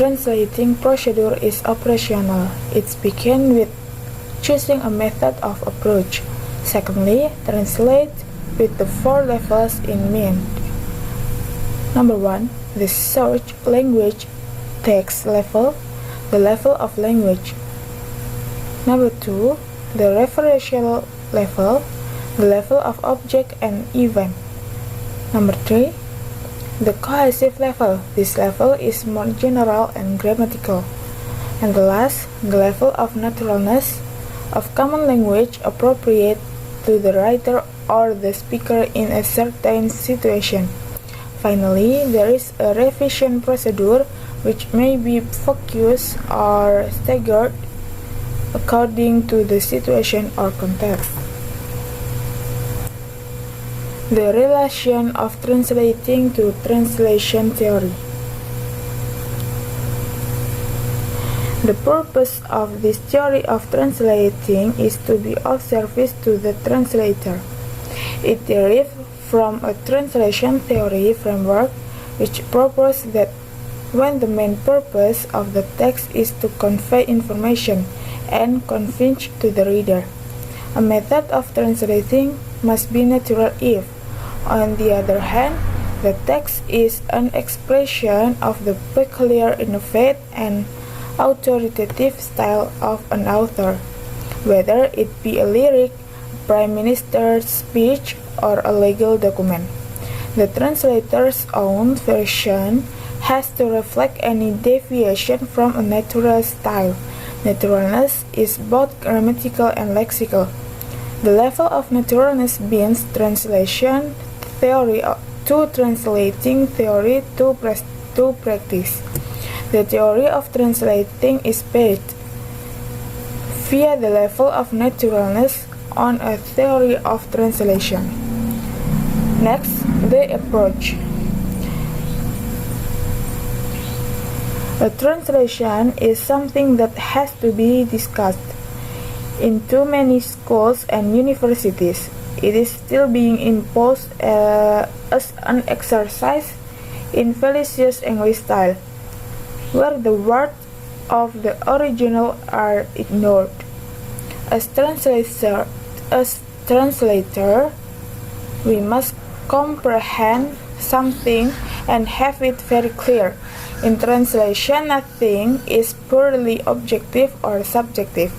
translating procedure is operational. It begins with choosing a method of approach. Secondly, translate with the 4 levels in mind. Number 1, the search language text level, the level of language. Number 2, the referential level, the level of object and event. Number 3, the cohesive level. This level is more general and grammatical. And the last, the level of naturalness, of common language appropriate to the writer or the speaker in a certain situation. Finally, there is a revision procedure which may be focused or staggered according to the situation or context. The relation of translating to translation theory. The purpose of this theory of translating is to be of service to the translator. It derives from a translation theory framework which proposes that when the main purpose of the text is to convey information and convince to the reader, a method of translating must be natural if, on the other hand, the text is an expression of the peculiar, innovative, and authoritative style of an author, whether it be a lyric, prime minister's speech, or a legal document. The translator's own version has to reflect any deviation from a natural style. Naturalness is both grammatical and lexical. The level of naturalness means translation theory to translating theory to practice. The theory of translating is based via the level of naturalness on a theory of translation. Next, the approach. A translation is something that has to be discussed. In too many schools and universities, it is still being imposed as an exercise in fallacious English style, where the words of the original are ignored. As translator, we must comprehend something and have it very clear. In translation, nothing is purely objective or subjective.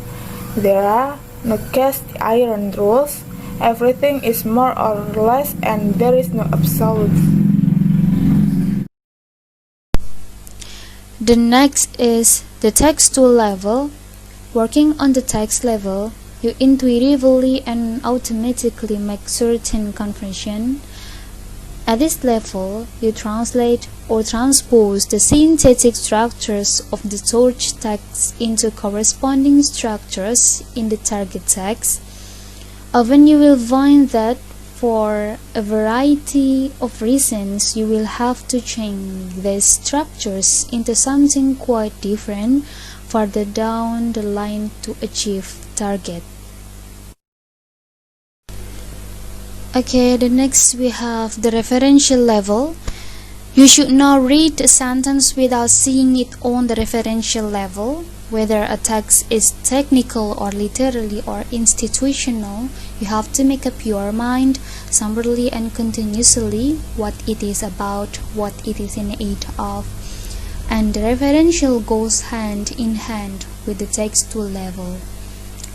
There are no cast iron rules. Everything is more or less, and there is no absolute. The next is the textual level. Working on the text level, you intuitively and automatically make certain conversions. At this level, you translate or transpose the synthetic structures of the source text into corresponding structures in the target text. Often you will find that for a variety of reasons you will have to change these structures into something quite different further down the line to achieve target. Okay, the next we have the referential level. You should not read a sentence without seeing it on the referential level. Whether a text is technical or literary or institutional, you have to make up your mind somberly and continuously what it is about, what it is in aid of. And the referential goes hand in hand with the textual level.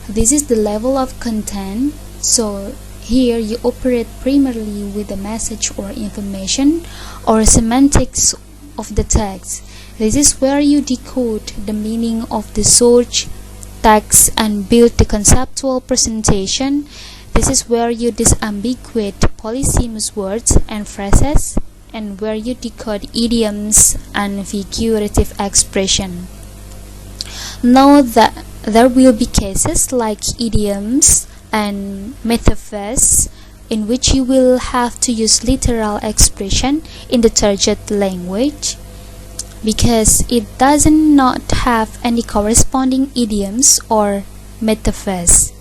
This is the level of content, so here you operate primarily with the message or information or semantics of the text. This is where you decode the meaning of the source text and build the conceptual presentation. This is where you disambiguate polysemous words and phrases, and where you decode idioms and figurative expression. Note that there will be cases like idioms and metaphors in which you will have to use literal expression in the target language because it does not have any corresponding idioms or metaphors.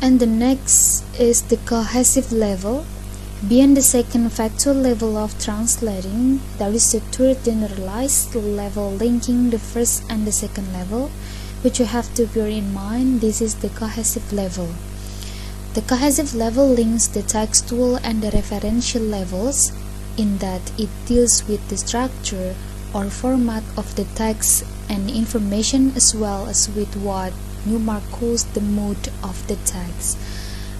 And the next is the cohesive level. Beyond the second factual level of translating, there is a third generalized level linking the first and the second level, which you have to bear in mind. This is the cohesive level. The cohesive level links the textual and the referential levels in that it deals with the structure or format of the text and information, as well as with what Newmark calls the mood of the text,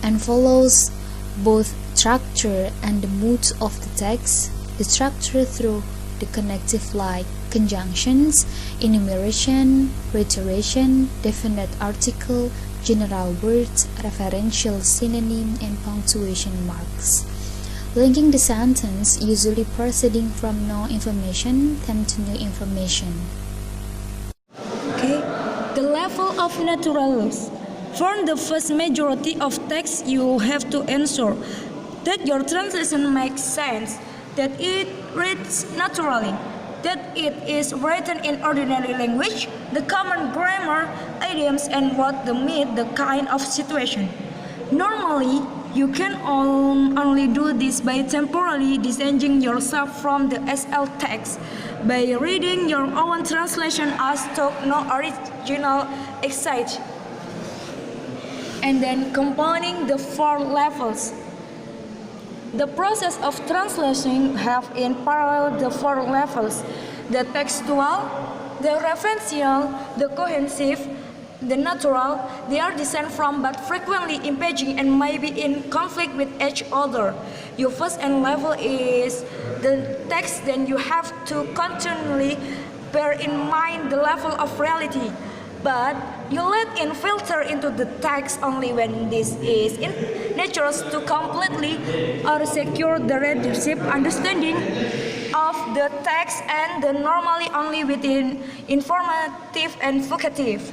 and follows both structure and the moods of the text, the structure through the connective like conjunctions, enumeration, reiteration, definite article, general words, referential synonym, and punctuation marks. Linking the sentence, usually proceeding from no information then to new information. Okay, the level of naturalness. For the first majority of text, you have to ensure that your translation makes sense, that it reads naturally, that it is written in ordinary language, the common grammar, idioms, and what the meet the kind of situation. Normally, you can only do this by temporarily disengaging yourself from the SL text, by reading your own translation as to no original excite, and then combining the four levels. The process of translation have in parallel the four levels: the textual, the referential, the cohesive, the natural. They are distinct from but frequently impinging and may be in conflict with each other. Your first and level is the text, then you have to continually bear in mind the level of reality. But you let in filter into the text only when this is in nature to completely or secure the readership understanding of the text, and the normally only within informative and vocative.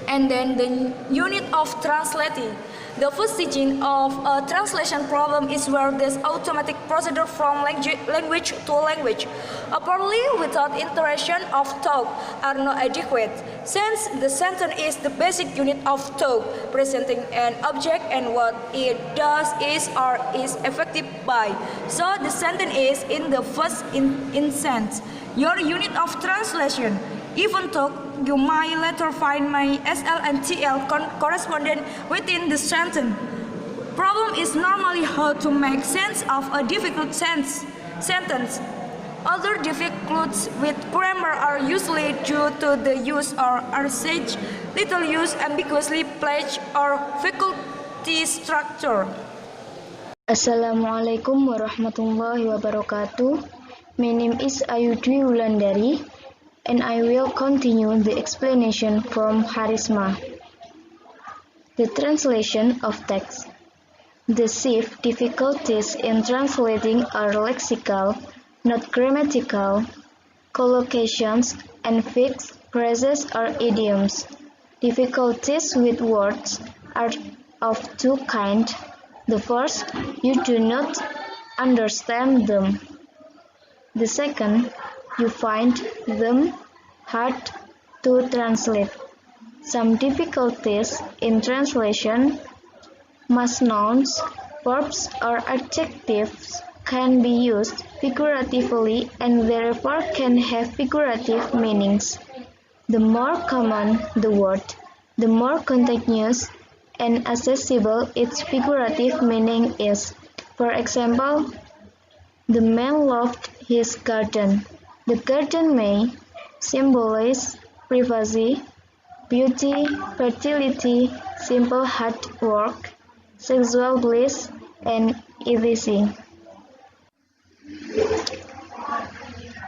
And then the unit of translating. The first teaching of a translation problem is where this automatic procedure from language to language, apparently without interaction of thought, are not adequate, since the sentence is the basic unit of thought, presenting an object and what it does is or is affected by. So the sentence is in the first instance your unit of translation. Even though you might later find my SL and TL correspondent within the sentence. Problem is normally how to make sense of a difficult sentence. Other difficulties with grammar are usually due to the use or usage, little use, ambiguously placed, or faculty structure. Assalamualaikum warahmatullahi wabarakatuh. My name is Ayudwi Wulandari, and I will continue the explanation from Harisma. The translation of text. The chief difficulties in translating are lexical, not grammatical, collocations, and fixed phrases or idioms. Difficulties with words are of two kinds. The first, you do not understand them. The second, you find them hard to translate. Some difficulties in translation: most nouns, verbs, or adjectives can be used figuratively and therefore can have figurative meanings. The more common the word, the more continuous and accessible its figurative meaning is. For example, the man loved his garden. The garden may symbolize privacy, beauty, fertility, simple hard work, sexual bliss, and etc.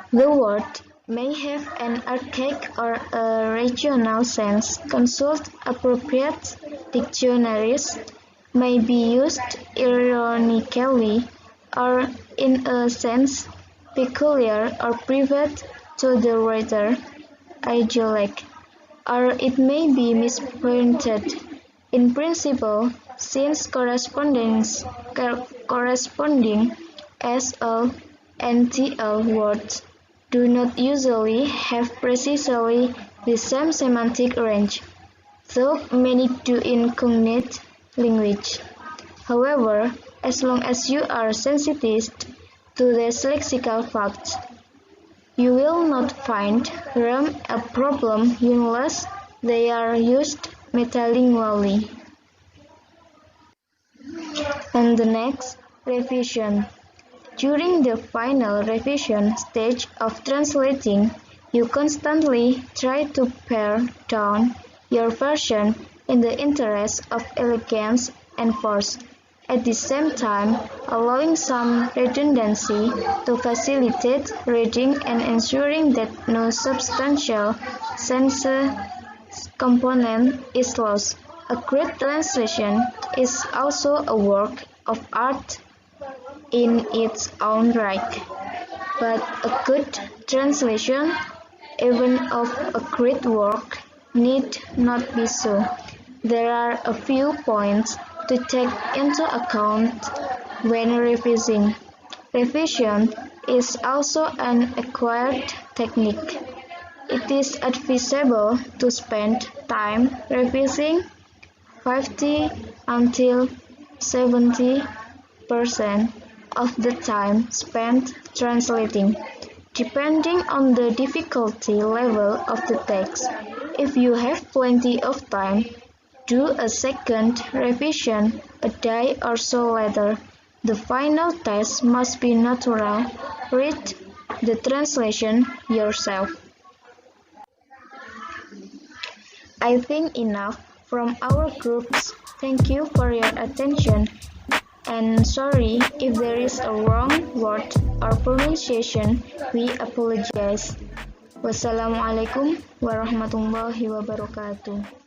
The word may have an archaic or a regional sense. Consult appropriate dictionaries. May be used ironically or in a sense peculiar or private to the writer, idyllic, or it may be misprinted. In principle, since corresponding SL and TL words do not usually have precisely the same semantic range, though many do in cognate language. However, as long as you are sensitive to the lexical facts. You will not find them a problem unless they are used metalingually. And the next, revision. During the final revision stage of translating, you constantly try to pare down your version in the interest of elegance and force, at the same time allowing some redundancy to facilitate reading and ensuring that no substantial sense component is lost. A great translation is also a work of art in its own right, but a good translation, even of a great work, need not be so. There are a few points to take into account when revising. Revision is also an acquired technique. It is advisable to spend time revising 50 until 70% of the time spent translating, depending on the difficulty level of the text. If you have plenty of time, do a second revision a day or so later. The final test must be natural. Read the translation yourself. I think enough from our groups. Thank you for your attention. And sorry if there is a wrong word or pronunciation, we apologize. Wassalamualaikum warahmatullahi wabarakatuh.